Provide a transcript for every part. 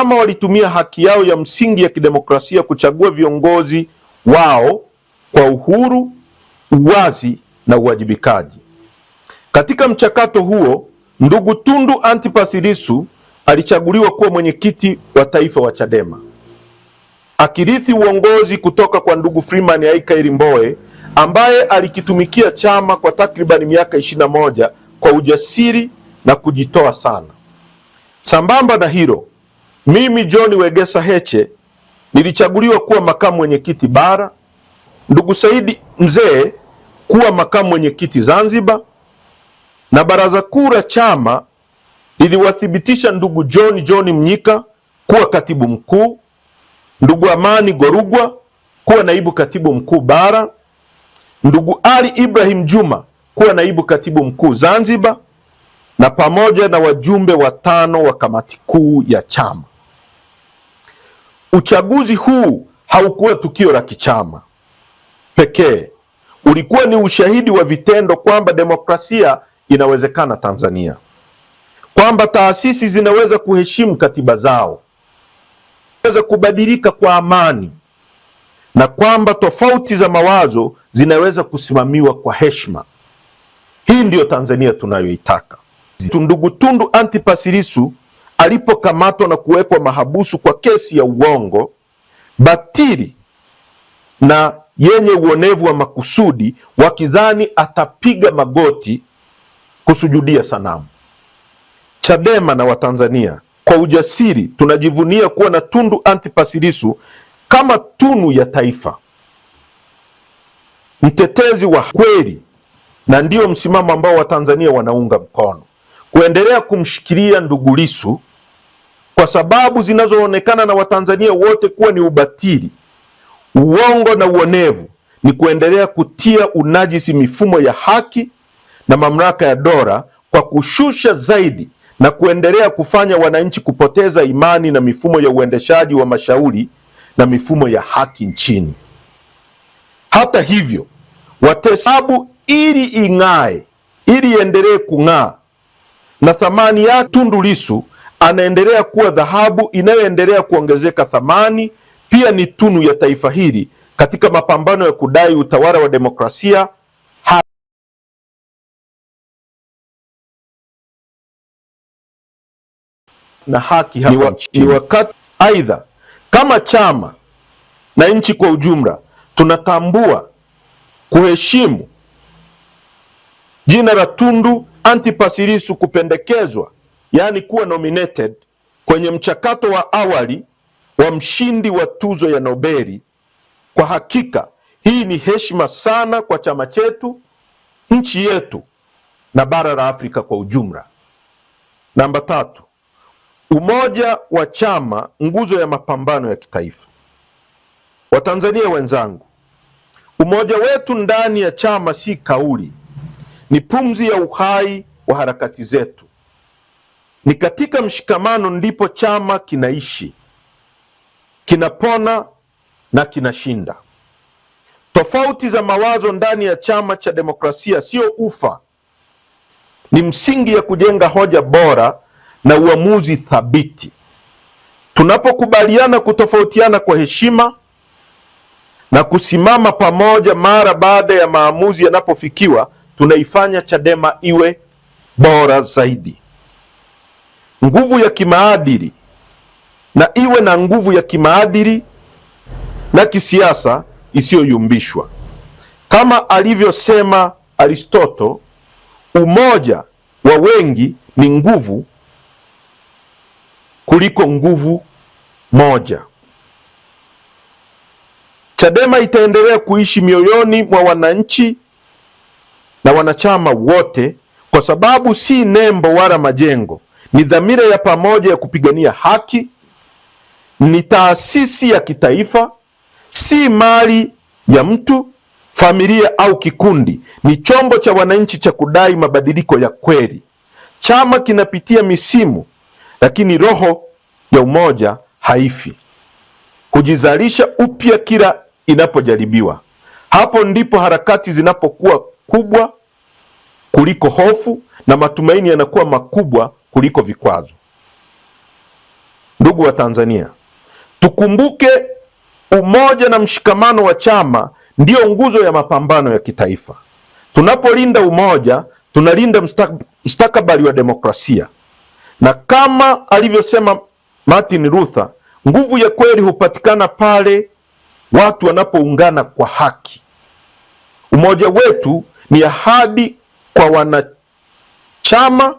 Kama walitumia haki yao ya msingi ya kidemokrasia kuchagua viongozi wao kwa uhuru, uwazi na uwajibikaji. Katika mchakato huo, ndugu Tundu Antipas Lissu alichaguliwa kuwa mwenyekiti wa taifa wa Chadema, akirithi uongozi kutoka kwa ndugu Freeman Aikaeli Mbowe ambaye alikitumikia chama kwa takribani miaka 21 kwa ujasiri na kujitoa sana. Sambamba na hilo, mimi John Wegesa Heche nilichaguliwa kuwa makamu mwenyekiti bara, ndugu Saidi Mzee kuwa makamu mwenyekiti Zanzibar, na baraza kuu la chama liliwathibitisha ndugu John Mnyika kuwa katibu mkuu, ndugu Amani Gorugwa kuwa naibu katibu mkuu bara, ndugu Ali Ibrahim Juma kuwa naibu katibu mkuu Zanzibar, na pamoja na wajumbe 5 wa kamati kuu ya chama. Uchaguzi huu haukuwa tukio la kichama pekee, ulikuwa ni ushahidi wa vitendo kwamba demokrasia inawezekana Tanzania, kwamba taasisi zinaweza kuheshimu katiba zao, zinaweza kubadilika kwa amani, na kwamba tofauti za mawazo zinaweza kusimamiwa kwa heshima. Hii ndiyo Tanzania tunayoitaka. Ndugu Tundu Antipas Lissu alipokamatwa na kuwekwa mahabusu kwa kesi ya uongo, batili na yenye uonevu wa makusudi, wakidhani atapiga magoti kusujudia sanamu. Chadema na Watanzania kwa ujasiri tunajivunia kuwa na Tundu Antipas Lissu kama tunu ya taifa, mtetezi wa kweli, na ndio msimamo ambao Watanzania wanaunga mkono. Kuendelea kumshikilia ndugu Lissu kwa sababu zinazoonekana na Watanzania wote kuwa ni ubatili, uongo na uonevu, ni kuendelea kutia unajisi mifumo ya haki na mamlaka ya dola kwa kushusha zaidi na kuendelea kufanya wananchi kupoteza imani na mifumo ya uendeshaji wa mashauri na mifumo ya haki nchini. Hata hivyo, watesabu ili ing'ae, ili iendelee kung'aa, na thamani ya Tundu Lissu anaendelea kuwa dhahabu inayoendelea kuongezeka thamani, pia ni tunu ya taifa hili katika mapambano ya kudai utawala wa demokrasia na haki hapa nchini. Ni wakati aidha, kama chama na nchi kwa ujumla, tunatambua kuheshimu jina la Tundu Antipas Lissu kupendekezwa, yaani kuwa nominated kwenye mchakato wa awali wa mshindi wa tuzo ya Nobeli. Kwa hakika hii ni heshima sana kwa chama chetu, nchi yetu na bara la Afrika kwa ujumla. Namba 3, umoja wa chama, nguzo ya mapambano ya kitaifa. Watanzania wenzangu, umoja wetu ndani ya chama si kauli, ni pumzi ya uhai wa harakati zetu. Ni katika mshikamano ndipo chama kinaishi, kinapona na kinashinda. Tofauti za mawazo ndani ya chama cha demokrasia sio ufa, ni msingi ya kujenga hoja bora na uamuzi thabiti. Tunapokubaliana kutofautiana kwa heshima na kusimama pamoja mara baada ya maamuzi yanapofikiwa, tunaifanya Chadema iwe bora zaidi. Nguvu ya kimaadili, na iwe na nguvu ya kimaadili na kisiasa isiyoyumbishwa. Kama alivyosema Aristoto, umoja wa wengi ni nguvu kuliko nguvu moja. Chadema itaendelea kuishi mioyoni mwa wananchi na wanachama wote, kwa sababu si nembo wala majengo, ni dhamira ya pamoja ya kupigania haki. Ni taasisi ya kitaifa, si mali ya mtu, familia au kikundi. Ni chombo cha wananchi cha kudai mabadiliko ya kweli. Chama kinapitia misimu, lakini roho ya umoja haifi, kujizalisha upya kila inapojaribiwa. Hapo ndipo harakati zinapokuwa kubwa kuliko hofu na matumaini yanakuwa makubwa kuliko vikwazo. Ndugu wa Tanzania, tukumbuke umoja na mshikamano wa chama ndiyo nguzo ya mapambano ya kitaifa. Tunapolinda umoja, tunalinda mustakabali wa demokrasia, na kama alivyosema Martin Luther, nguvu ya kweli hupatikana pale watu wanapoungana kwa haki. Umoja wetu ni ahadi kwa wanachama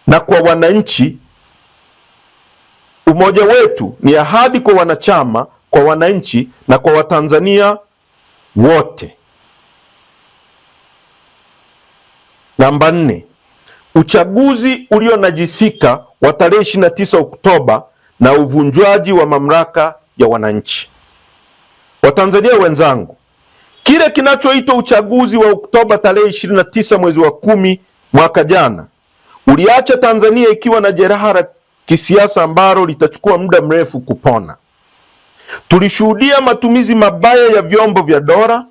na kwa wananchi. Umoja wetu ni ahadi kwa wanachama, kwa wananchi na kwa Watanzania wote. Namba 4, uchaguzi ulionajisika wa tarehe 29 Oktoba na uvunjwaji wa mamlaka ya wananchi. Watanzania wenzangu, kile kinachoitwa uchaguzi wa Oktoba tarehe 29 mwezi wa 10 mwaka jana uliacha Tanzania ikiwa na jeraha la kisiasa ambalo litachukua muda mrefu kupona. Tulishuhudia matumizi mabaya ya vyombo vya dola,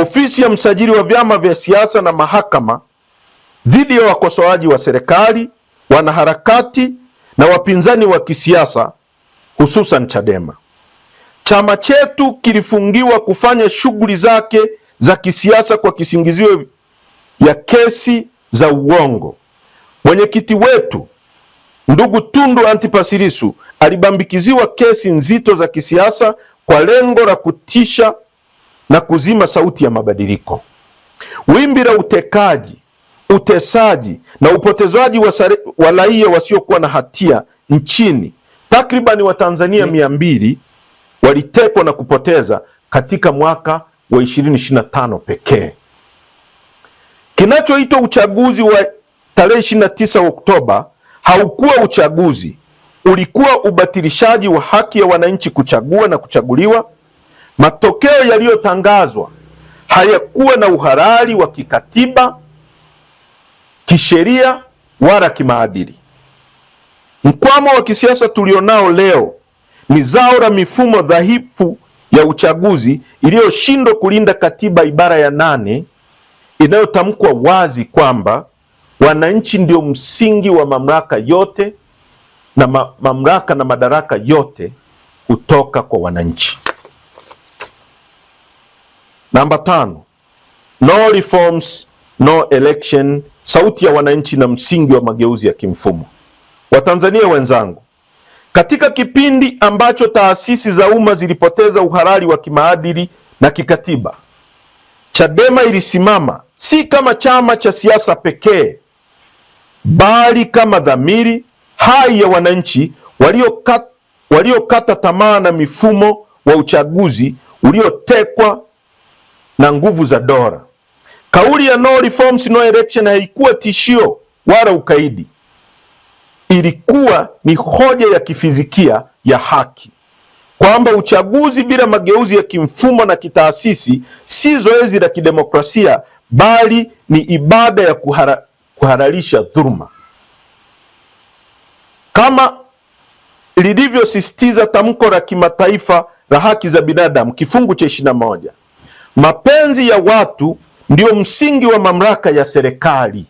ofisi ya msajili wa vyama vya siasa na mahakama dhidi ya wakosoaji wa serikali, wanaharakati na wapinzani wa kisiasa, hususan Chadema. Chama chetu kilifungiwa kufanya shughuli zake za kisiasa kwa kisingizio ya kesi za uongo. Mwenyekiti wetu ndugu Tundu Antipas Lissu alibambikiziwa kesi nzito za kisiasa kwa lengo la kutisha na kuzima sauti ya mabadiliko. Wimbi la utekaji, utesaji na upotezwaji wa raia wasiokuwa na hatia nchini, takribani Watanzania 200 walitekwa na kupoteza katika mwaka wa 2025 pekee. Kinachoitwa uchaguzi wa tarehe 29 Oktoba haukuwa uchaguzi, ulikuwa ubatilishaji wa haki ya wananchi kuchagua na kuchaguliwa. Matokeo yaliyotangazwa hayakuwa na uhalali wa kikatiba, kisheria wala kimaadili. Mkwamo wa kisiasa tulionao leo ni zao la mifumo dhaifu ya uchaguzi iliyoshindwa kulinda katiba ibara ya 8 inayotamkwa wazi kwamba wananchi ndio msingi wa mamlaka yote na mamlaka na madaraka yote kutoka kwa wananchi. Namba 5, no reforms, no election, sauti ya wananchi na msingi wa mageuzi ya kimfumo. Watanzania wenzangu, katika kipindi ambacho taasisi za umma zilipoteza uhalali wa kimaadili na kikatiba, Chadema ilisimama si kama chama cha siasa pekee, bali kama dhamiri hai ya wananchi waliokata tamaa na mifumo wa uchaguzi uliotekwa na nguvu za dola. Kauli ya no reforms, no election haikuwa tishio wala ukaidi. Ilikuwa ni hoja ya kifizikia ya haki, kwamba uchaguzi bila mageuzi ya kimfumo na kitaasisi si zoezi la kidemokrasia, bali ni ibada ya kuhalalisha dhuluma. Kama lilivyosisitiza tamko la kimataifa la haki za binadamu kifungu cha 21, mapenzi ya watu ndio msingi wa mamlaka ya serikali.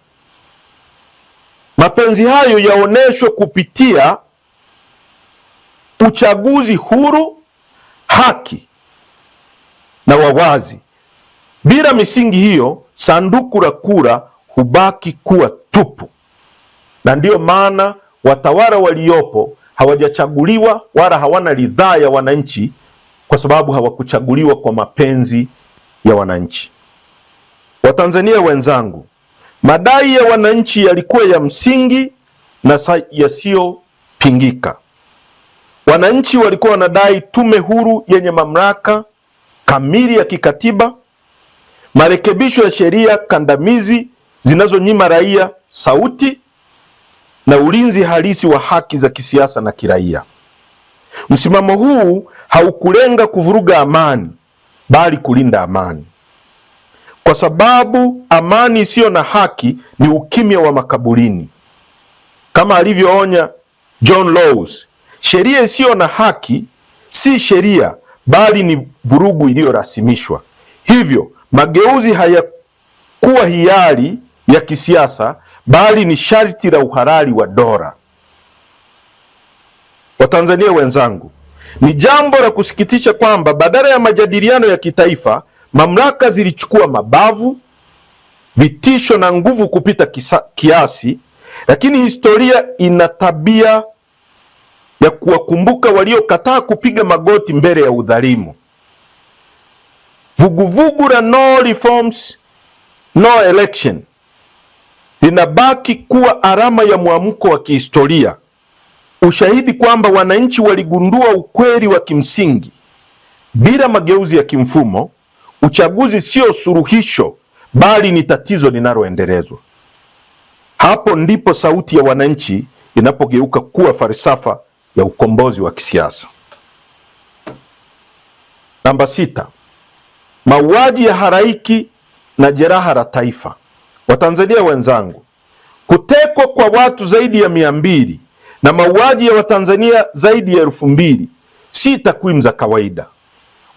Mapenzi hayo yaoneshwe kupitia uchaguzi huru, haki na wawazi. Bila misingi hiyo, sanduku la kura hubaki kuwa tupu, na ndiyo maana watawala waliopo hawajachaguliwa wala hawana ridhaa ya wananchi, kwa sababu hawakuchaguliwa kwa mapenzi ya wananchi. Watanzania wenzangu, madai ya wananchi yalikuwa ya msingi na yasiyopingika. Wananchi walikuwa wanadai tume huru yenye mamlaka kamili ya kikatiba, marekebisho ya sheria kandamizi zinazonyima raia sauti, na ulinzi halisi wa haki za kisiasa na kiraia. Msimamo huu haukulenga kuvuruga amani, bali kulinda amani, kwa sababu amani isiyo na haki ni ukimya wa makaburini. Kama alivyoonya John Laws, sheria isiyo na haki si sheria, bali ni vurugu iliyorasimishwa. Hivyo mageuzi hayakuwa hiari ya kisiasa, bali ni sharti la uhalali wa dola. Watanzania wenzangu, ni jambo la kusikitisha kwamba badala ya majadiliano ya kitaifa, mamlaka zilichukua mabavu, vitisho na nguvu kupita kiasi, lakini historia ina tabia ya kuwakumbuka waliokataa kupiga magoti mbele ya udhalimu. Vuguvugu la no reforms no election linabaki kuwa alama ya mwamko wa kihistoria, ushahidi kwamba wananchi waligundua ukweli wa kimsingi: bila mageuzi ya kimfumo, uchaguzi sio suluhisho, bali ni tatizo linaloendelezwa. Hapo ndipo sauti ya wananchi inapogeuka kuwa falsafa ya ukombozi wa kisiasa. Namba 6, mauaji ya halaiki na jeraha la taifa. Watanzania wenzangu, kutekwa kwa watu zaidi ya 200 na mauaji ya Watanzania zaidi ya 2000 si takwimu za kawaida.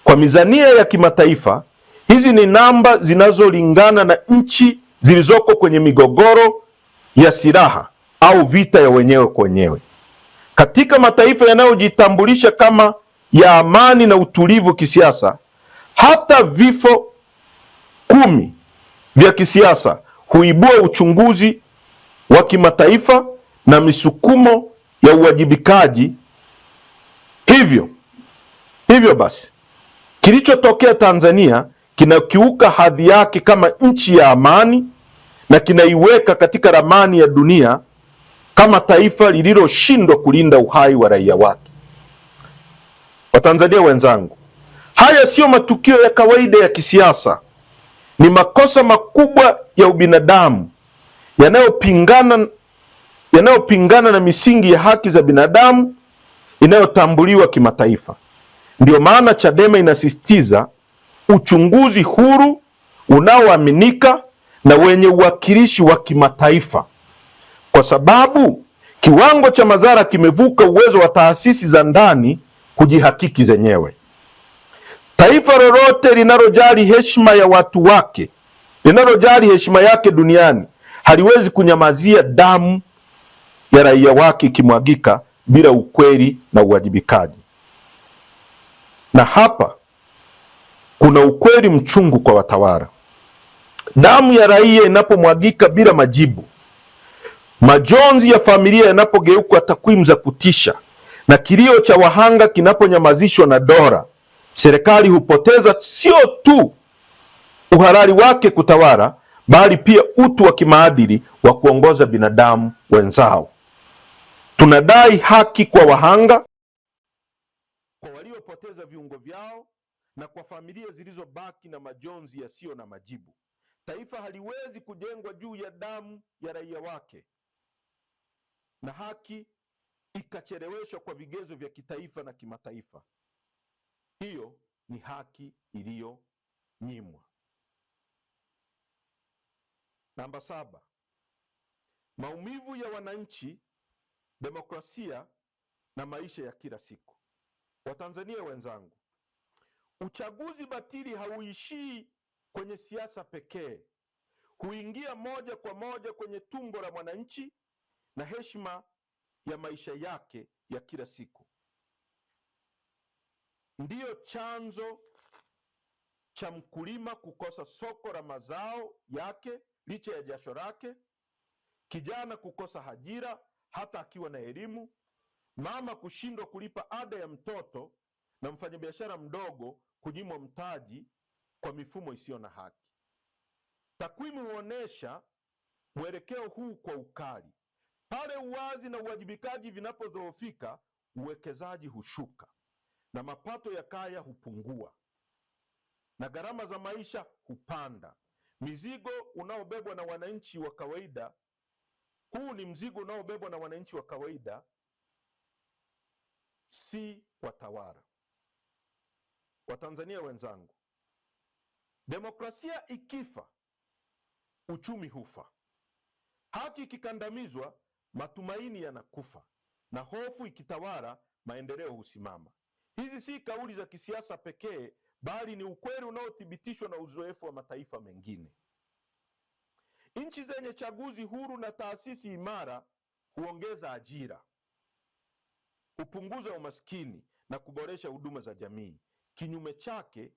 Kwa mizania ya kimataifa, hizi ni namba zinazolingana na nchi zilizoko kwenye migogoro ya silaha au vita ya wenyewe kwa wenyewe. Katika mataifa yanayojitambulisha kama ya amani na utulivu kisiasa, hata vifo 10 vya kisiasa huibua uchunguzi wa kimataifa na misukumo ya uwajibikaji. Hivyo basi, kilichotokea Tanzania kinakiuka hadhi yake kama nchi ya amani na kinaiweka katika ramani ya dunia kama taifa lililoshindwa kulinda uhai wa raia wake. Watanzania wenzangu, haya siyo matukio ya kawaida ya kisiasa. Ni makosa makubwa ya ubinadamu yanayopingana na misingi ya haki za binadamu inayotambuliwa kimataifa. Ndio maana Chadema inasisitiza uchunguzi huru, unaoaminika na wenye uwakilishi wa kimataifa, kwa sababu kiwango cha madhara kimevuka uwezo wa taasisi za ndani kujihakiki zenyewe. Taifa lolote linalojali heshima ya watu wake, linalojali heshima yake duniani, haliwezi kunyamazia damu ya raia wake ikimwagika bila ukweli na uwajibikaji. Na hapa kuna ukweli mchungu kwa watawala. Damu ya raia inapomwagika bila majibu, majonzi ya familia yanapogeuka takwimu za kutisha, na kilio cha wahanga kinaponyamazishwa na dola, serikali hupoteza sio tu uhalali wake kutawala, bali pia utu wa kimaadili wa kuongoza binadamu wenzao. Tunadai haki kwa wahanga, kwa waliopoteza viungo vyao, na kwa familia zilizobaki na majonzi yasiyo na majibu. Taifa haliwezi kujengwa juu ya damu ya raia wake na haki ikacheleweshwa kwa vigezo vya kitaifa na kimataifa. Hiyo ni haki iliyonyimwa. Namba 7, maumivu ya wananchi, demokrasia na maisha ya kila siku. Watanzania wenzangu, uchaguzi batili hauishii kwenye siasa pekee. Huingia moja kwa moja kwenye tumbo la mwananchi na heshima ya maisha yake ya kila siku. Ndiyo chanzo cha mkulima kukosa soko la mazao yake licha ya jasho lake, kijana kukosa ajira hata akiwa na elimu, mama kushindwa kulipa ada ya mtoto, na mfanyabiashara mdogo kunyimwa mtaji kwa mifumo isiyo na haki. Takwimu huonesha mwelekeo huu kwa ukali. Pale uwazi na uwajibikaji vinapodhoofika, uwekezaji hushuka na mapato ya kaya hupungua na gharama za maisha hupanda. Mizigo unaobebwa na wananchi wa kawaida, huu ni mzigo unaobebwa na wananchi wa kawaida, si watawala. Watanzania wenzangu, demokrasia ikifa, uchumi hufa. Haki ikikandamizwa, matumaini yanakufa, na hofu ikitawala, maendeleo husimama. Hizi si kauli za kisiasa pekee, bali ni ukweli unaothibitishwa na uzoefu wa mataifa mengine. Nchi zenye chaguzi huru na taasisi imara huongeza ajira, hupunguza umaskini na kuboresha huduma za jamii. Kinyume chake,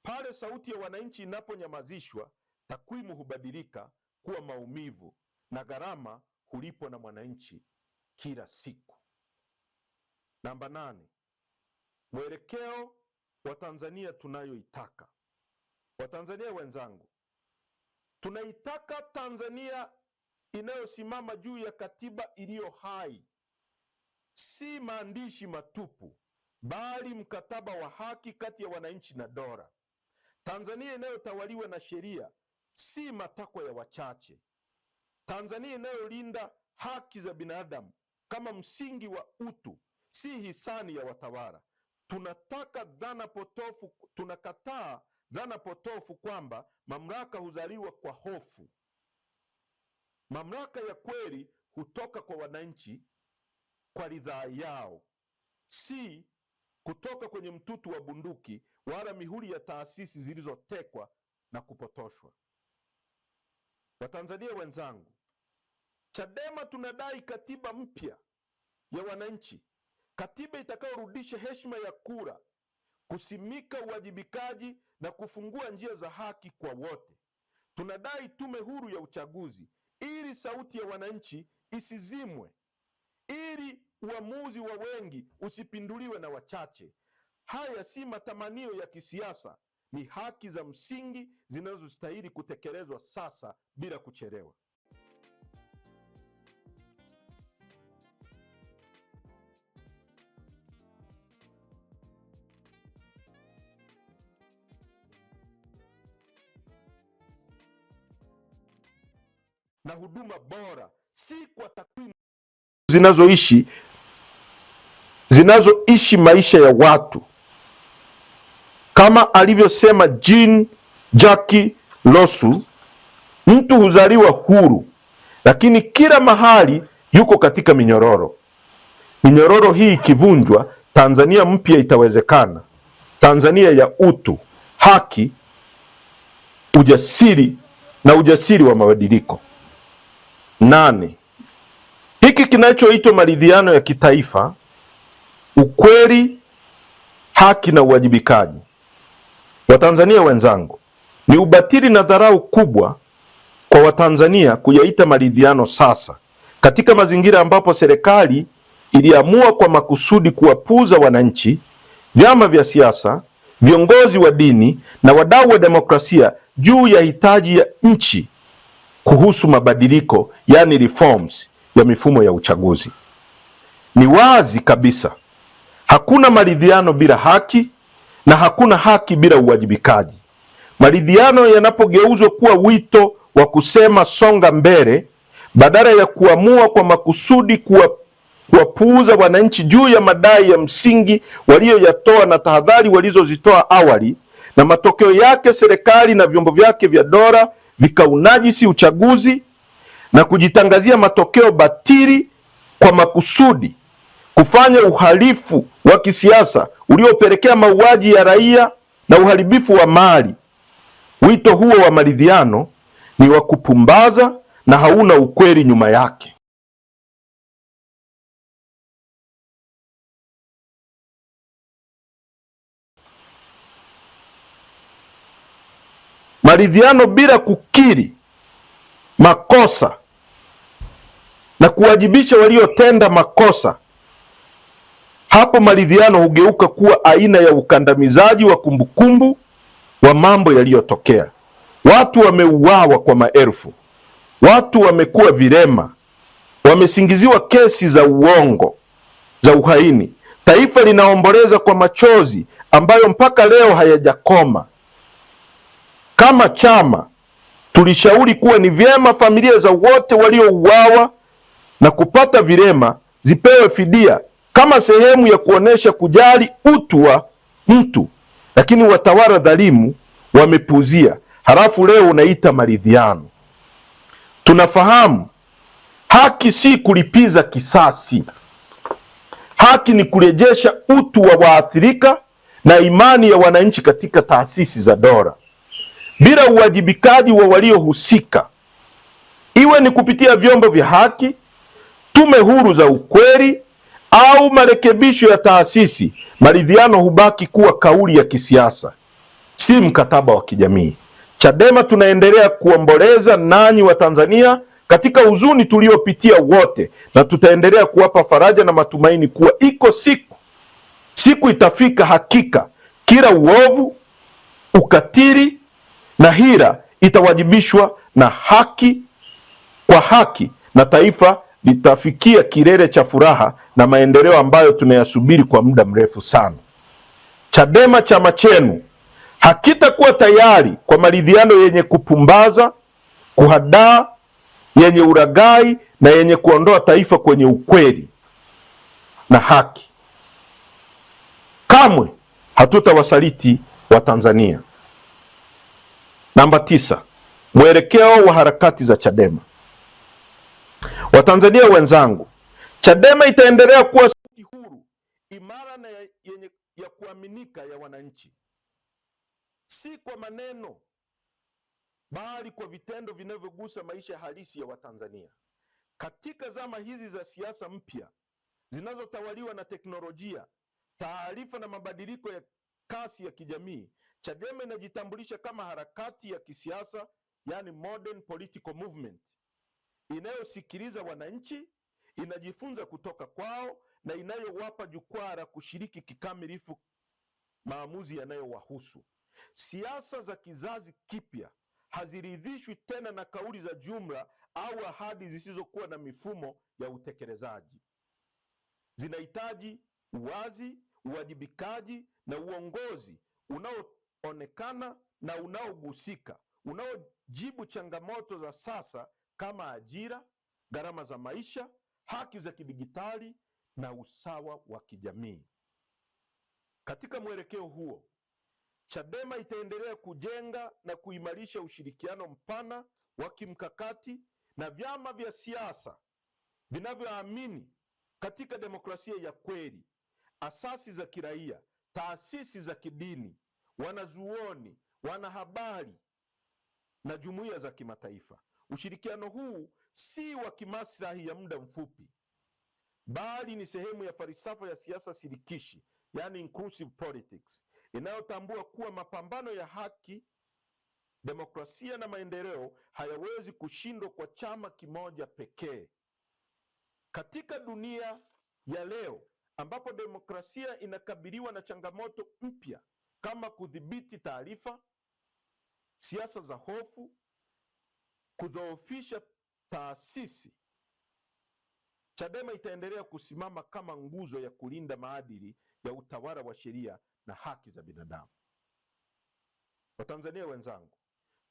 pale sauti ya wananchi inaponyamazishwa, takwimu hubadilika kuwa maumivu na gharama hulipwa na mwananchi kila siku. Namba 8, mwelekeo wa Tanzania tunayoitaka. Watanzania wenzangu, tunaitaka Tanzania inayosimama juu ya katiba iliyo hai, si maandishi matupu, bali mkataba wa haki kati ya wananchi na dola. Tanzania inayotawaliwa na sheria, si matakwa ya wachache. Tanzania inayolinda haki za binadamu kama msingi wa utu, si hisani ya watawala. Tunakataa dhana potofu kwamba mamlaka huzaliwa kwa hofu. Mamlaka ya kweli hutoka kwa wananchi kwa ridhaa yao, si kutoka kwenye mtutu wa bunduki wala mihuri ya taasisi zilizotekwa na kupotoshwa. Watanzania wenzangu, Chadema tunadai katiba mpya ya wananchi, katiba itakayorudisha heshima ya kura, kusimika uwajibikaji na kufungua njia za haki kwa wote. Tunadai tume huru ya uchaguzi ili sauti ya wananchi isizimwe, ili uamuzi wa wengi usipinduliwe na wachache. Haya si matamanio ya kisiasa, ni haki za msingi zinazostahili kutekelezwa sasa bila kuchelewa. Na huduma bora, si kwa takwimu zinazoishi maisha ya watu. Kama alivyosema Jean Jacques Rousseau, mtu huzaliwa huru, lakini kila mahali yuko katika minyororo. Minyororo hii ikivunjwa, Tanzania mpya itawezekana. Tanzania ya utu, haki, ujasiri wa mabadiliko. 8. Hiki kinachoitwa maridhiano ya kitaifa, ukweli, haki na uwajibikaji. Watanzania wenzangu, ni ubatili na dharau kubwa kwa Watanzania kuyaita maridhiano sasa, katika mazingira ambapo serikali iliamua kwa makusudi kuwapuuza wananchi, vyama vya siasa, viongozi wa dini na wadau wa demokrasia juu ya hitaji ya nchi kuhusu mabadiliko, yani reforms ya mifumo ya uchaguzi. Ni wazi kabisa, hakuna maridhiano bila haki na hakuna haki bila uwajibikaji. Maridhiano yanapogeuzwa kuwa wito wa kusema songa mbele, badala ya kuamua kwa makusudi kuwapuuza wananchi juu ya madai ya msingi walioyatoa na tahadhari walizozitoa awali, na matokeo yake serikali na vyombo vyake vya dola vikaunajisi uchaguzi na kujitangazia matokeo batili kwa makusudi, kufanya uhalifu wa kisiasa uliopelekea mauaji ya raia na uharibifu wa mali. Wito huo wa maridhiano ni wa kupumbaza na hauna ukweli nyuma yake. Maridhiano bila kukiri makosa na kuwajibisha waliotenda makosa, hapo maridhiano hugeuka kuwa aina ya ukandamizaji wa kumbukumbu wa mambo yaliyotokea. Watu wameuawa kwa maelfu, watu wamekuwa vilema, wamesingiziwa kesi za uongo, za uhaini. Taifa linaomboleza kwa machozi ambayo mpaka leo hayajakoma. Kama chama tulishauri kuwa ni vyema familia za wote waliouawa na kupata vilema zipewe fidia kama sehemu ya kuonesha kujali utu wa mtu, lakini watawala dhalimu wamepuuzia. Halafu leo unaita maridhiano. Tunafahamu haki si kulipiza kisasi. Haki ni kurejesha utu wa waathirika na imani ya wananchi katika taasisi za dola. Bila uwajibikaji wa waliohusika, iwe ni kupitia vyombo vya haki, tume huru za ukweli au marekebisho ya taasisi, maridhiano hubaki kuwa kauli ya kisiasa, si mkataba wa kijamii. Chadema tunaendelea kuomboleza nanyi wa Tanzania katika huzuni tuliopitia wote, na tutaendelea kuwapa faraja na matumaini kuwa iko siku itafika, hakika kila uovu, ukatili na hila itawajibishwa na kwa haki, na taifa litafikia kilele cha furaha na maendeleo ambayo tunayasubiri kwa muda mrefu sana. Chadema, chama chenu, hakitakuwa tayari kwa maridhiano yenye kupumbaza, kuhadaa, yenye ulaghai na yenye kuondoa taifa kwenye ukweli na haki. Kamwe hatutawasaliti wa Tanzania. Namba 9, mwelekeo wa harakati za Chadema. Watanzania wenzangu, Chadema itaendelea kuwa sauti huru, imara na yenye ya kuaminika ya wananchi, si kwa maneno bali kwa vitendo vinavyogusa maisha halisi ya Watanzania. Katika zama hizi za siasa mpya zinazotawaliwa na teknolojia, taarifa na mabadiliko ya kasi ya kijamii, Chadema inajitambulisha kama harakati ya kisiasa, yani modern political movement, inayosikiliza wananchi, inajifunza kutoka kwao na inayowapa jukwaa la kushiriki kikamilifu maamuzi yanayowahusu. Siasa za kizazi kipya haziridhishwi tena na kauli za jumla au ahadi zisizokuwa na mifumo ya utekelezaji. Zinahitaji uwazi, uwajibikaji na uongozi unaoonekana na unaogusika, unaojibu changamoto za sasa kama ajira, gharama za maisha, haki za kidijitali na usawa wa kijamii. Katika mwelekeo huo, Chadema itaendelea kujenga na kuimarisha ushirikiano mpana wa kimkakati na vyama vya siasa vinavyoamini katika demokrasia ya kweli, asasi za kiraia, taasisi za kidini, wanazuoni, wanahabari na jumuiya za kimataifa. Ushirikiano huu si wa kimaslahi ya muda mfupi, bali ni sehemu ya falsafa ya siasa shirikishi, yani inclusive politics, inayotambua kuwa mapambano ya haki, demokrasia na maendeleo hayawezi kushindwa kwa chama kimoja pekee. Katika dunia ya leo ambapo demokrasia inakabiliwa na changamoto mpya kama kudhibiti taarifa, siasa za hofu, kudhoofisha taasisi, Chadema itaendelea kusimama kama nguzo ya kulinda maadili ya utawala wa sheria na haki za binadamu. Watanzania wenzangu,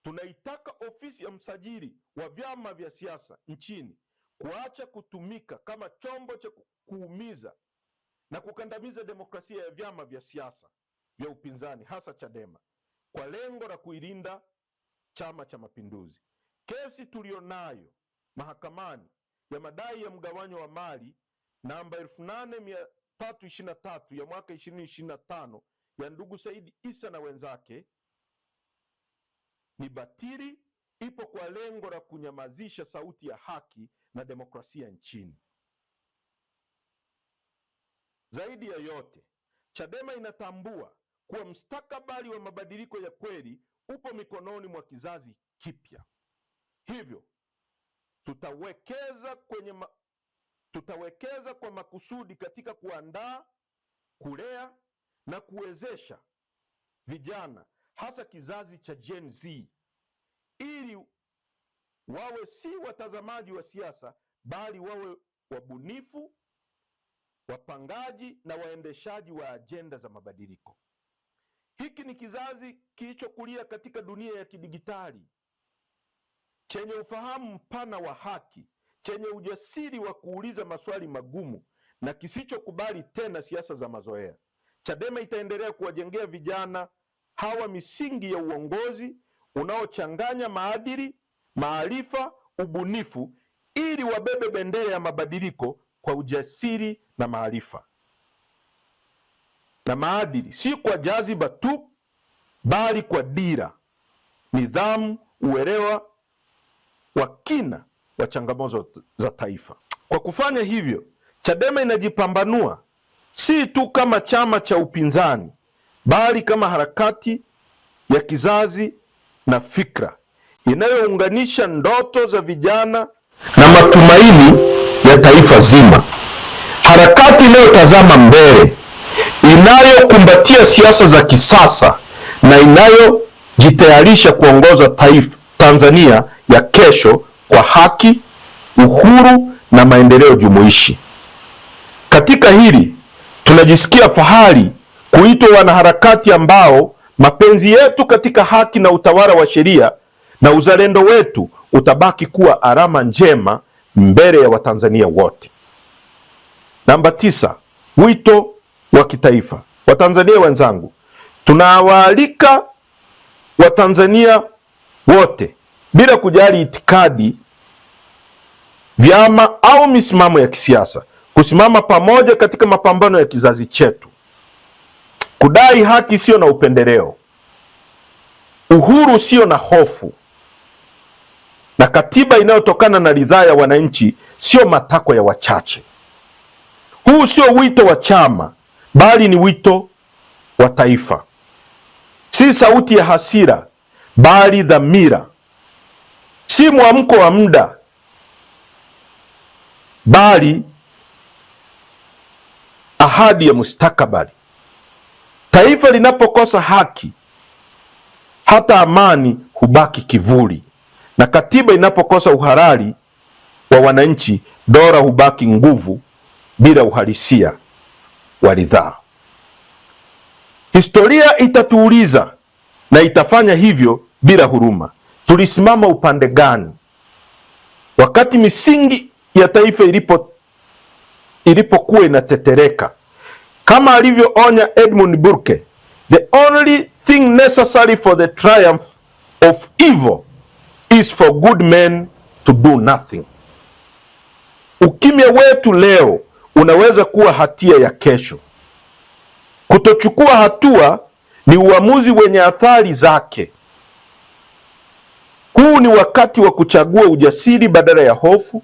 tunaitaka ofisi ya msajili wa vyama vya siasa nchini kuacha kutumika kama chombo cha kuumiza na kukandamiza demokrasia ya vyama vya siasa vya upinzani, hasa Chadema, kwa lengo la kuilinda Chama cha Mapinduzi. Kesi tulionayo mahakamani ya madai ya mgawanyo wa mali namba 8323 ya mwaka 2025 ya ndugu Said Issa na wenzake ni batili, ipo kwa lengo la kunyamazisha sauti ya haki na demokrasia nchini. Zaidi ya yote, Chadema inatambua kuwa mustakabali wa mabadiliko ya kweli upo mikononi mwa kizazi kipya. Hivyo tutawekeza kwa makusudi katika kuandaa, kulea na kuwezesha vijana, hasa kizazi cha Gen Z, ili wawe si watazamaji wa siasa bali wawe wabunifu, wapangaji na waendeshaji wa ajenda za mabadiliko. Hiki ni kizazi kilichokulia katika dunia ya kidijitali, chenye ufahamu mpana wa haki, chenye ujasiri wa kuuliza maswali magumu na kisichokubali tena siasa za mazoea. Chadema itaendelea kuwajengea vijana hawa misingi ya uongozi unaochanganya maadili, maarifa, ubunifu, ili wabebe bendera ya mabadiliko kwa ujasiri na maarifa na maadili, si kwa jaziba tu, bali kwa dira, nidhamu, uelewa wa kina wa changamoto za taifa. Kwa kufanya hivyo, Chadema inajipambanua si tu kama chama cha upinzani, bali kama harakati ya kizazi na fikra inayounganisha ndoto za vijana na matumaini ya taifa zima. Harakati inayotazama mbele, inayokumbatia siasa za kisasa na inayojitayarisha kuongoza Tanzania ya kesho kwa haki, uhuru na maendeleo jumuishi. Katika hili tunajisikia fahari kuitwa wanaharakati ambao mapenzi yetu katika haki na utawala wa sheria na uzalendo wetu utabaki kuwa alama njema mbele ya Watanzania wote. Namba 9, wito wa kitaifa. Watanzania wenzangu, tunawaalika Watanzania wote bila kujali itikadi, vyama au misimamo ya kisiasa kusimama pamoja katika mapambano ya kizazi chetu, kudai haki sio na upendeleo, uhuru sio na hofu, na katiba inayotokana na ridhaa ya wananchi sio matakwa ya wachache. Huu sio wito wa chama, bali ni wito wa taifa. Si sauti ya hasira, bali dhamira. Si mwamko wa muda, bali ahadi ya mustakabali. Taifa linapokosa haki, hata amani hubaki kivuli, na katiba inapokosa uhalali wa wananchi, dola hubaki nguvu bila uhalisia wa ridhaa. Historia itatuuliza, na itafanya hivyo bila huruma, tulisimama upande gani wakati misingi ya taifa ilipokuwa inatetereka. Kama alivyoonya Edmund Burke, the only thing necessary for the triumph of evil is for good men to do nothing. Ukimya wetu leo unaweza kuwa hatia ya kesho. Kutochukua hatua ni uamuzi wenye athari zake. Huu ni wakati wa kuchagua ujasiri badala ya hofu,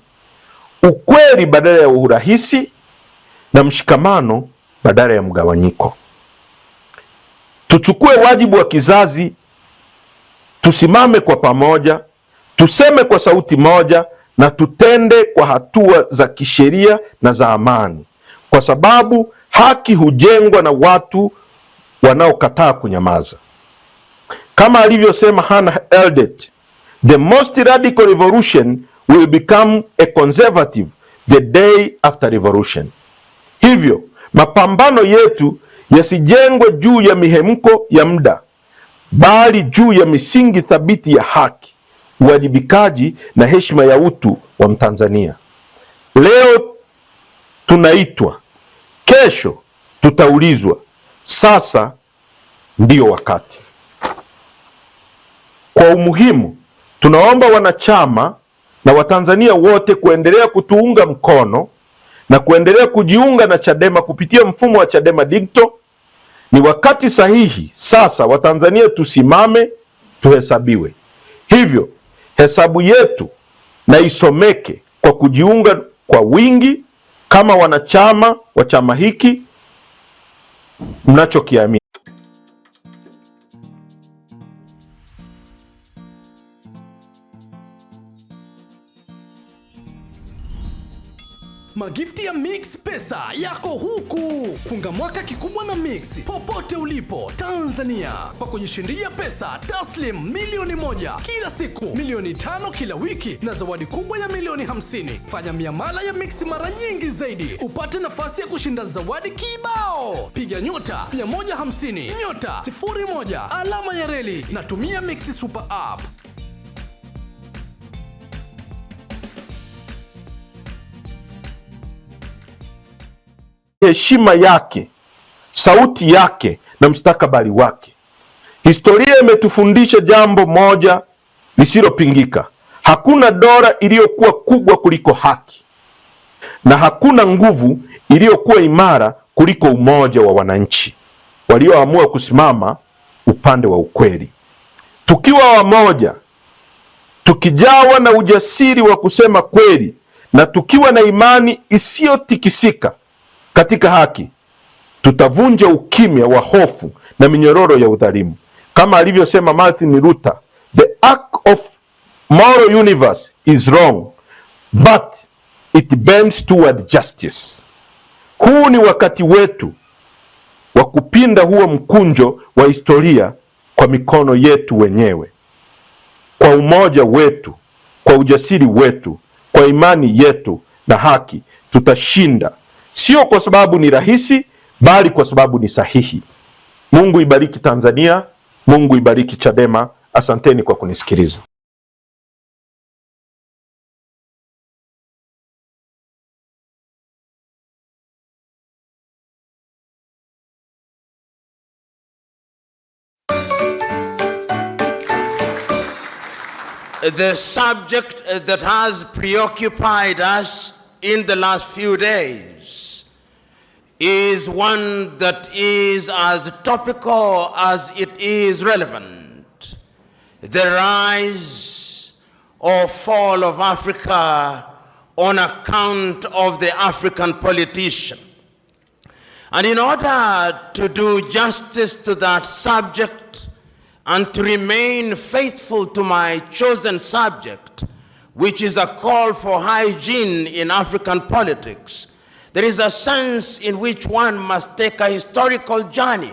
ukweli badala ya urahisi, na mshikamano badala ya mgawanyiko. Tuchukue wajibu wa kizazi, tusimame kwa pamoja, tuseme kwa sauti moja, na tutende kwa hatua za kisheria na za amani, kwa sababu haki hujengwa na watu wanaokataa kunyamaza. Kama alivyosema Hannah Eldet, the most radical revolution will become a conservative the day after revolution. Hivyo mapambano yetu yasijengwe juu ya mihemko ya muda, bali juu ya misingi thabiti ya haki, uwajibikaji na heshima ya utu wa Mtanzania. Leo tunaitwa, kesho tutaulizwa. Sasa ndio wakati. Kwa umuhimu, tunaomba wanachama na Watanzania wote kuendelea kutuunga mkono na kuendelea kujiunga na Chadema kupitia mfumo wa Chadema Digital. Ni wakati sahihi sasa. Watanzania tusimame, tuhesabiwe. Hivyo hesabu yetu na isomeke kwa kujiunga kwa wingi kama wanachama wa chama hiki mnachokiamini. Magifti ya Mix Pesa yako huku. Funga mwaka kikubwa na Mix popote ulipo Tanzania, kwa kujishindia pesa taslim milioni 1 kila siku, milioni 5 kila wiki, na zawadi kubwa ya milioni 50. Fanya miamala ya Mix mara nyingi zaidi upate nafasi ya kushinda zawadi kibao. Piga nyota 150 nyota 01 alama ya reli na tumia Mix Super App. Heshima yake, sauti yake na mustakabali wake. Historia imetufundisha jambo moja lisilopingika: hakuna dola iliyokuwa kubwa kuliko haki, na hakuna nguvu iliyokuwa imara kuliko umoja wa wananchi walioamua kusimama upande wa ukweli. Tukiwa wamoja, tukijawa na ujasiri wa kusema kweli na tukiwa na imani isiyotikisika katika haki, tutavunja ukimya wa hofu na minyororo ya udhalimu. Kama alivyosema Martin Luther, the arc of moral universe is wrong, but it bends toward justice. Huu ni wakati wetu wa kupinda huo mkunjo wa historia kwa mikono yetu wenyewe, kwa umoja wetu, kwa ujasiri wetu, kwa imani yetu na haki. Tutashinda, sio kwa sababu ni rahisi, bali kwa sababu ni sahihi. Mungu ibariki Tanzania, Mungu ibariki Chadema. Asanteni kwa kunisikiliza. The subject that has preoccupied us in the last few days is one that is as topical as it is relevant. The rise or fall of Africa on account of the African politician. And in order to do justice to that subject, and to remain faithful to my chosen subject, which is a call for hygiene in African politics, there is a sense in which one must take a historical journey,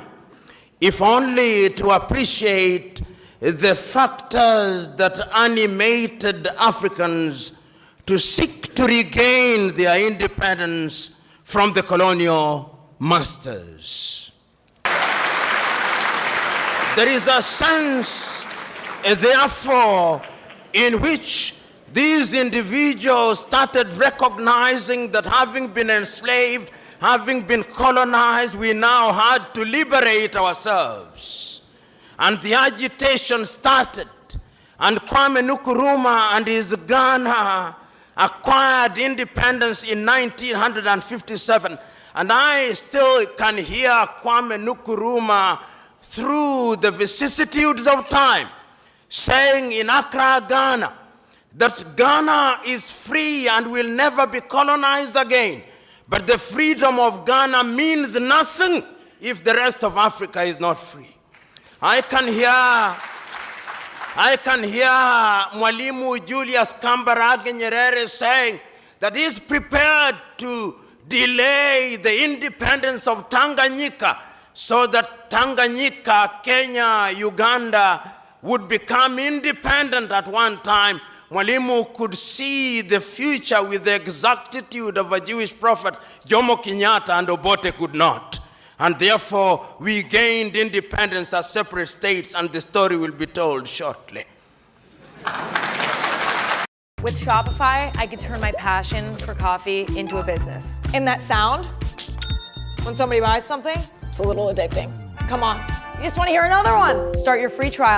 if only to appreciate the factors that animated Africans to seek to regain their independence from the colonial masters. There is a sense, therefore, in which these individuals started recognizing that having been enslaved, having been colonized, we now had to liberate ourselves. And the agitation started, and Kwame Nkrumah and his Ghana acquired independence in 1957. And I still can hear Kwame Nkrumah through the vicissitudes of time, saying in Accra, Ghana, that Ghana is free and will never be colonized again. But the freedom of Ghana means nothing if the rest of Africa is not free. I can hear Mwalimu Julius Kambarage Nyerere saying that he is prepared to delay the independence of Tanganyika so that Tanganyika, Kenya, Uganda would become independent at one time. Mwalimu could see the future with the exactitude of a Jewish prophet. Jomo Kenyatta and Obote could not. And therefore, we gained independence as separate states, and the story will be told shortly. With Shopify, I could turn my passion for coffee into a business. And that sound, when somebody buys something, it's a little addicting. Come on, you just want to hear another one. Start your free trial